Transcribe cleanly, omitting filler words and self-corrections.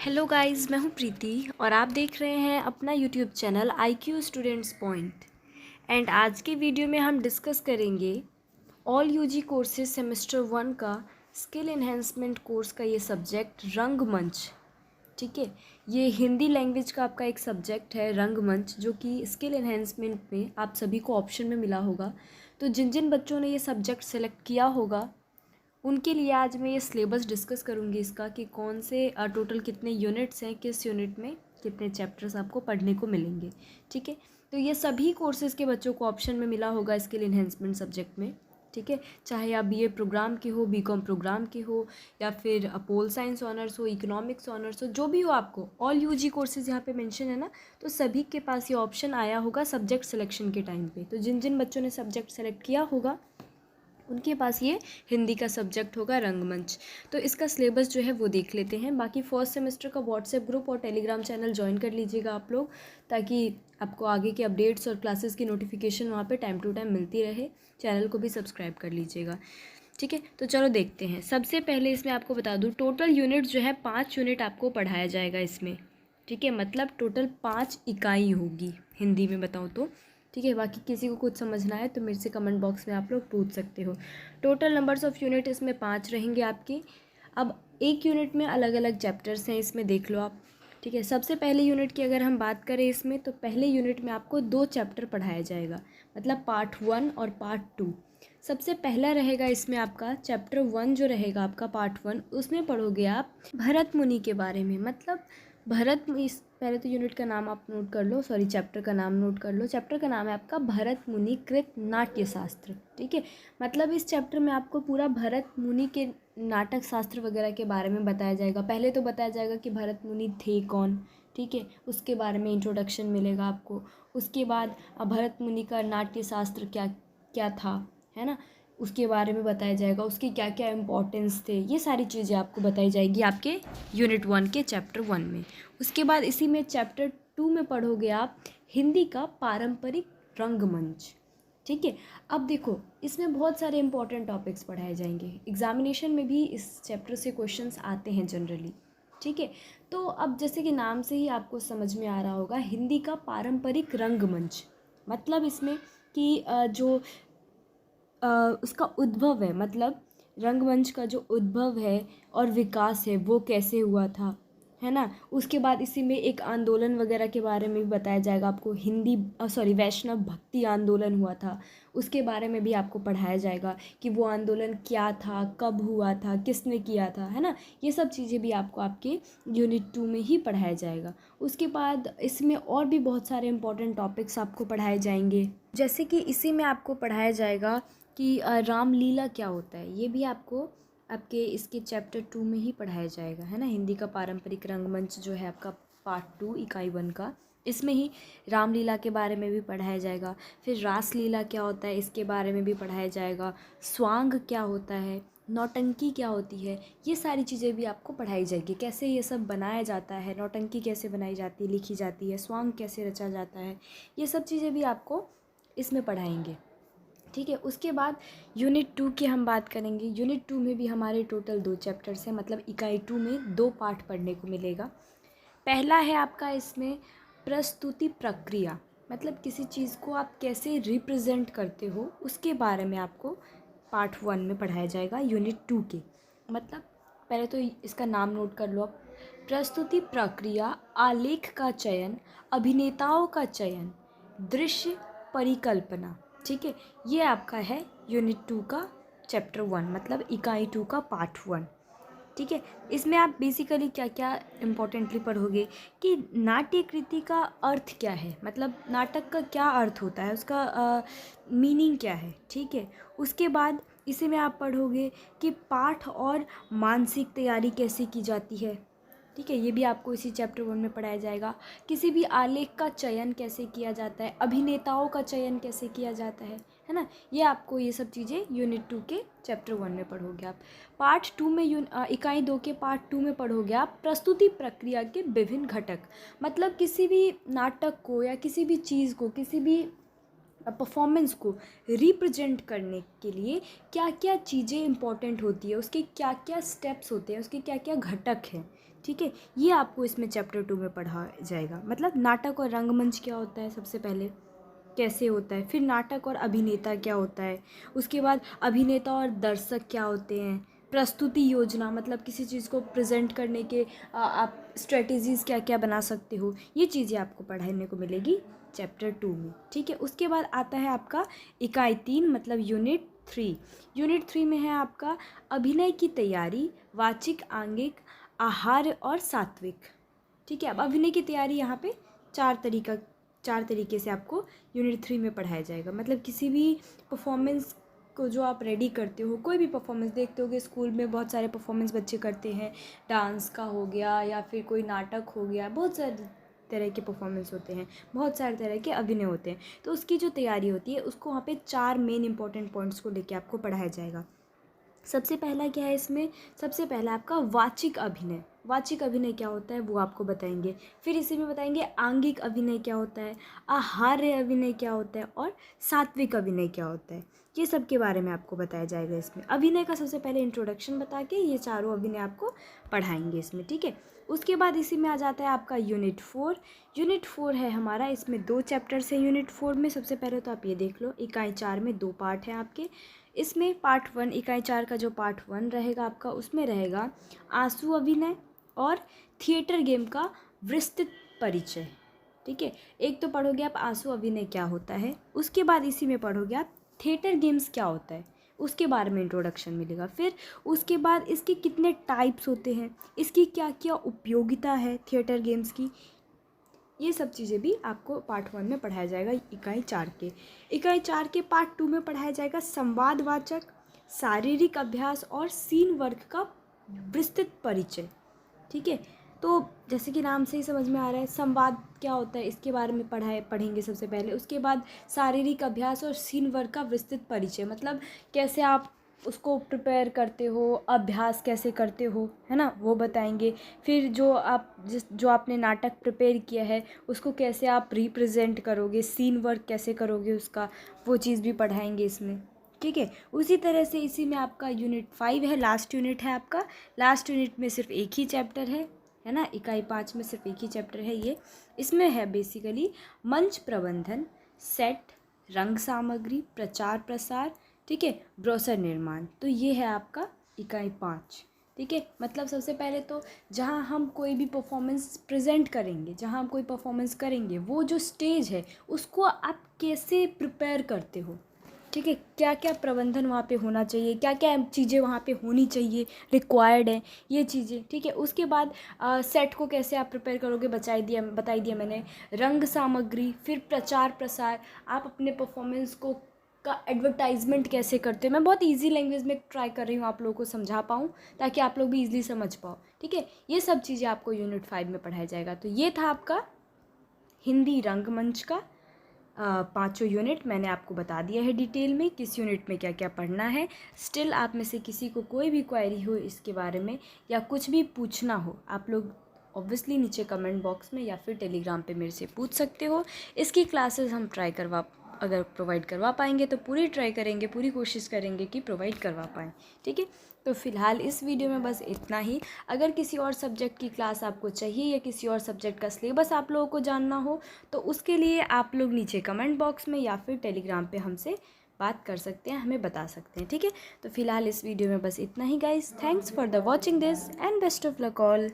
Hello guys, मैं हूँ प्रीति और आप देख रहे हैं अपना YouTube channel IQ students point. And आज के वीडियो में हम डिस्कस करेंगे ऑल यूजी कोर्सेज सेमेस्टर 1 का स्किल एनहेंसमेंट कोर्स का ये सब्जेक्ट रंगमंच। ठीक है, ये हिंदी लैंग्वेज का आपका एक सब्जेक्ट है रंगमंच, जो कि स्किल एनहेंसमेंट में आप सभी को ऑप्शन में मिला होगा। तो जिन जिन बच्चों ने ये सब्जेक्ट सेलेक्ट किया होगा उनके लिए आज मैं ये सिलेबस डिस्कस करूँगी इसका, कि कौन से टोटल कितने यूनिट्स हैं, किस यूनिट में कितने चैप्टर्स आपको पढ़ने को मिलेंगे। ठीक है, तो ये सभी कोर्सेज़ के बच्चों को ऑप्शन में मिला होगा स्किल इन्हेंसमेंट सब्जेक्ट में। ठीक है, चाहे आप BA प्रोग्राम के हो, BCom प्रोग्राम के हो, या फिर पोल साइंस ऑनर्स हो, इकोनॉमिक्स ऑनर्स हो, जो भी हो, आपको ऑल यूजी कोर्सेज़ यहाँ पे मेंशन है ना, तो सभी के पास ये ऑप्शन आया होगा सब्जेक्ट सिलेक्शन के टाइम पे। तो जिन जिन बच्चों ने सब्जेक्ट सेलेक्ट किया होगा उनके पास ये हिंदी का सब्जेक्ट होगा रंगमंच। तो इसका सिलेबस जो है वो देख लेते हैं। बाकी फर्स्ट सेमेस्टर का व्हाट्सएप ग्रुप और टेलीग्राम चैनल ज्वाइन कर लीजिएगा आप लोग, ताकि आपको आगे के अपडेट्स और क्लासेस की नोटिफिकेशन वहाँ पे टाइम टू टाइम मिलती रहे। चैनल को भी सब्सक्राइब कर लीजिएगा। ठीक है, तो चलो देखते हैं। सबसे पहले इसमें आपको बता दूँ, टोटल यूनिट जो है 5 यूनिट आपको पढ़ाया जाएगा इसमें। ठीक है, मतलब टोटल 5 इकाई होगी हिंदी में बताऊँ तो। ठीक है, बाकी किसी को कुछ समझना है तो मेरे से कमेंट बॉक्स में आप लोग पूछ सकते हो। टोटल नंबर्स ऑफ़ यूनिट इसमें 5 रहेंगे आपके। अब एक यूनिट में अलग अलग चैप्टर्स हैं, इसमें देख लो आप। ठीक है, सबसे पहले यूनिट की अगर हम बात करें इसमें, तो पहले यूनिट में आपको 2 चैप्टर पढ़ाया जाएगा, मतलब पार्ट 1 और पार्ट 2। सबसे पहला रहेगा इसमें आपका चैप्टर 1 जो रहेगा आपका पार्ट 1, उसमें पढ़ोगे आप भरत मुनि के बारे में। मतलब इस पहले तो यूनिट का नाम आप नोट कर लो, सॉरी चैप्टर का नाम नोट कर लो। चैप्टर का नाम है आपका भरत मुनि कृत नाट्य शास्त्र। ठीक है, मतलब इस चैप्टर में आपको पूरा भरत मुनि के नाटक शास्त्र वगैरह के बारे में बताया जाएगा। पहले तो बताया जाएगा कि भरत मुनि थे कौन। ठीक है, उसके बारे में इंट्रोडक्शन मिलेगा आपको। उसके बाद भरत मुनि का नाट्य शास्त्र क्या क्या था, है ना, उसके बारे में बताया जाएगा। उसके क्या क्या इम्पोर्टेंस थे, ये सारी चीज़ें आपको बताई जाएगी आपके यूनिट 1 के चैप्टर 1 में। उसके बाद इसी में चैप्टर 2 में पढ़ोगे आप हिंदी का पारंपरिक रंगमंच। ठीक है, अब देखो इसमें बहुत सारे इंपॉर्टेंट टॉपिक्स पढ़ाए जाएंगे। एग्जामिनेशन में भी इस चैप्टर से क्वेश्चंस आते हैं जनरली। ठीक है, तो अब जैसे कि नाम से ही आपको समझ में आ रहा होगा, हिंदी का पारंपरिक रंगमंच, मतलब इसमें कि जो उसका उद्भव है, मतलब रंगमंच का जो उद्भव है और विकास है वो कैसे हुआ था, है ना। उसके बाद इसी में एक आंदोलन वगैरह के बारे में भी बताया जाएगा आपको। वैष्णव भक्ति आंदोलन हुआ था, उसके बारे में भी आपको पढ़ाया जाएगा कि वो आंदोलन क्या था, कब हुआ था, किसने किया था, है ना। ये सब चीज़ें भी आपको आपके यूनिट 2 में ही पढ़ाया जाएगा। उसके बाद इसमें और भी बहुत सारे इंपॉर्टेंट टॉपिक्स आपको पढ़ाए जाएंगे, जैसे कि इसी में आपको पढ़ाया जाएगा कि रामलीला क्या होता है। ये भी आपको आपके इसके चैप्टर 2 में ही पढ़ाया जाएगा, है ना। हिंदी का पारंपरिक रंगमंच जो है आपका पार्ट 2 इकाई 1 का, इसमें ही रामलीला के बारे में भी पढ़ाया जाएगा। फिर रासलीला क्या होता है इसके बारे में भी पढ़ाया जाएगा। स्वांग क्या होता है, नौटंकी क्या होती है, ये सारी चीज़ें भी आपको पढ़ाई जाएगी। कैसे ये सब बनाया जाता है, नौटंकी कैसे बनाई जाती है, लिखी जाती है, स्वांग कैसे रचा जाता है, ये सब चीज़ें भी आपको इसमें पढ़ाएंगे। ठीक है, उसके बाद यूनिट 2 की हम बात करेंगे। यूनिट 2 में भी हमारे टोटल 2 चैप्टर्स हैं, मतलब इकाई 2 में 2 पार्ट पढ़ने को मिलेगा। पहला है आपका इसमें प्रस्तुति प्रक्रिया, मतलब किसी चीज़ को आप कैसे रिप्रेजेंट करते हो उसके बारे में आपको पार्ट 1 में पढ़ाया जाएगा यूनिट 2 के। मतलब पहले तो इसका नाम नोट कर लो आप। प्रस्तुति प्रक्रिया, आलेख का चयन, अभिनेताओं का चयन, दृश्य परिकल्पना। ठीक है, ये आपका है यूनिट 2 का चैप्टर 1, मतलब इकाई 2 का पार्ट 1। ठीक है, इसमें आप बेसिकली क्या क्या इम्पोर्टेंटली पढ़ोगे कि नाट्य कृति का अर्थ क्या है, मतलब नाटक का क्या अर्थ होता है, उसका मीनिंग क्या है। ठीक है, उसके बाद इसी में आप पढ़ोगे कि पाठ और मानसिक तैयारी कैसे की जाती है। ठीक है, ये भी आपको इसी चैप्टर 1 में पढ़ाया जाएगा। किसी भी आलेख का चयन कैसे किया जाता है, अभिनेताओं का चयन कैसे किया जाता है ना। ये आपको ये सब चीज़ें यूनिट 2 के चैप्टर 1 में पढ़ोगे आप। पार्ट 2 में इकाई 2 के पार्ट 2 में पढ़ोगे आप प्रस्तुति प्रक्रिया के विभिन्न घटक, मतलब किसी भी नाटक को या किसी भी चीज़ को, किसी भी परफॉर्मेंस को रिप्रेजेंट करने के लिए क्या क्या चीज़ें इंपॉर्टेंट होती है, उसके क्या क्या स्टेप्स होते हैं, उसके क्या क्या घटक हैं। ठीक है, ये आपको इसमें चैप्टर 2 में पढ़ा जाएगा। मतलब नाटक और रंगमंच क्या होता है, सबसे पहले कैसे होता है, फिर नाटक और अभिनेता क्या होता है, उसके बाद अभिनेता और दर्शक क्या होते हैं, प्रस्तुति योजना मतलब किसी चीज़ को प्रेजेंट करने के आप स्ट्रेटजीज़ क्या क्या बना सकते हो, ये चीज़ें आपको पढ़ाने को मिलेगी चैप्टर 2 में। ठीक है, उसके बाद आता है आपका इकाई 3 मतलब यूनिट 3। यूनिट 3 में है आपका अभिनय की तैयारी, वाचिक, आंगिक, आहार्य और सात्विक। ठीक है, अब अभिनय की तैयारी यहाँ पे चार तरीके से आपको यूनिट 3 में पढ़ाया जाएगा। मतलब किसी भी परफॉर्मेंस को जो आप रेडी करते हो, कोई भी परफॉर्मेंस देखते होगे स्कूल में बहुत सारे परफॉर्मेंस बच्चे करते हैं, डांस का हो गया या फिर कोई नाटक हो गया, बहुत सारे तरह के परफॉर्मेंस होते हैं, बहुत सारे तरह के अभिनय होते हैं। तो उसकी जो तैयारी होती है उसको वहाँ पे 4 मेन इंपॉर्टेंट पॉइंट्स को लेके आपको पढ़ाया जाएगा। सबसे पहला क्या है इसमें, सबसे पहला आपका वाचिक अभिनय। वाचिक अभिनय क्या होता है वो आपको बताएंगे। फिर इसी में बताएंगे आंगिक अभिनय क्या होता है, आहार्य अभिनय क्या होता है और सात्विक अभिनय क्या होता है, ये सब के बारे में आपको बताया जाएगा इसमें। अभिनय का सबसे पहले इंट्रोडक्शन बता के ये चारों अभिनय आपको पढ़ाएंगे इसमें। ठीक है, उसके बाद इसी में आ जाता है आपका यूनिट 4। यूनिट 4 है हमारा, इसमें 2 चैप्टर्स हैं यूनिट 4 में। सबसे पहले तो आप ये देख लो, इकाई 4 में 2 पार्ट हैं आपके। इसमें पार्ट 1 इकाई 4 का जो पार्ट 1 रहेगा आपका, उसमें रहेगा आंसू अभिनय और थिएटर गेम का विस्तृत परिचय। ठीक है, एक तो पढ़ोगे आप आंसू अभिनय क्या होता है, उसके बाद इसी में पढ़ोगे आप थिएटर गेम्स क्या होता है, उसके बारे में इंट्रोडक्शन मिलेगा। फिर उसके बाद इसके कितने टाइप्स होते हैं, इसकी क्या क्या उपयोगिता है थिएटर गेम्स की, ये सब चीज़ें भी आपको पार्ट 1 में पढ़ाया जाएगा इकाई 4 के। इकाई 4 के पार्ट 2 में पढ़ाया जाएगा संवादवाचक, शारीरिक अभ्यास और सीन वर्क का विस्तृत परिचय। ठीक है, तो जैसे कि नाम से ही समझ में आ रहा है संवाद क्या होता है, इसके बारे में पढ़ेंगे सबसे पहले। उसके बाद शारीरिक अभ्यास और सीन वर्क का विस्तृत परिचय, मतलब कैसे आप उसको प्रिपेयर करते हो, अभ्यास कैसे करते हो, है ना, वो बताएंगे। फिर जो आपने नाटक प्रिपेयर किया है उसको कैसे आप रिप्रेजेंट करोगे, सीन वर्क कैसे करोगे उसका, वो चीज़ भी पढ़ाएंगे इसमें। ठीक है, उसी तरह से इसी में आपका यूनिट 5 है, लास्ट यूनिट है आपका। लास्ट यूनिट में सिर्फ एक ही चैप्टर है ना, इकाई 5 में सिर्फ एक ही चैप्टर है ये। इसमें है बेसिकली मंच प्रबंधन, सेट, रंग सामग्री, प्रचार प्रसार, ठीक है, ब्रोशर निर्माण। तो ये है आपका इकाई 5। ठीक है, मतलब सबसे पहले तो जहाँ हम कोई भी परफॉर्मेंस प्रेजेंट करेंगे, जहाँ हम कोई परफॉर्मेंस करेंगे, वो जो स्टेज है उसको आप कैसे प्रिपेयर करते हो। ठीक है, क्या क्या प्रबंधन वहाँ पे होना चाहिए, क्या क्या चीज़ें वहाँ पे होनी चाहिए, रिक्वायर्ड है ये चीज़ें। ठीक है, उसके बाद सेट को कैसे आप प्रिपेयर करोगे बताई दिया मैंने। रंग सामग्री, फिर प्रचार प्रसार, आप अपने परफॉर्मेंस को का एडवर्टाइजमेंट कैसे करते हो। मैं बहुत इजी लैंग्वेज में ट्राई कर रही हूँ आप लोगों को समझा पाऊँ, ताकि आप लोग भी इजीली समझ पाओ। ठीक है, ये सब चीज़ें आपको यूनिट 5 में पढ़ाया जाएगा। तो ये था आपका हिंदी रंगमंच का 5 यूनिट। मैंने आपको बता दिया है डिटेल में किस यूनिट में क्या क्या पढ़ना है। स्टिल आप में से किसी को कोई भी क्वेरी हो इसके बारे में या कुछ भी पूछना हो, आप लोग ऑब्वियसली नीचे कमेंट बॉक्स में या फिर टेलीग्राम पे मेरे से पूछ सकते हो। इसकी क्लासेस हम अगर प्रोवाइड करवा पाएंगे तो पूरी ट्राई करेंगे, पूरी कोशिश करेंगे कि प्रोवाइड करवा पाएँ। ठीक है, तो फ़िलहाल इस वीडियो में बस इतना ही। अगर किसी और सब्जेक्ट की क्लास आपको चाहिए या किसी और सब्जेक्ट का सिलेबस आप लोगों को जानना हो तो उसके लिए आप लोग नीचे कमेंट बॉक्स में या फिर टेलीग्राम पे हमसे बात कर सकते हैं, हमें बता सकते हैं। ठीक है, तो फ़िलहाल इस वीडियो में बस इतना ही guys. Thanks for the watching this and best of luck all.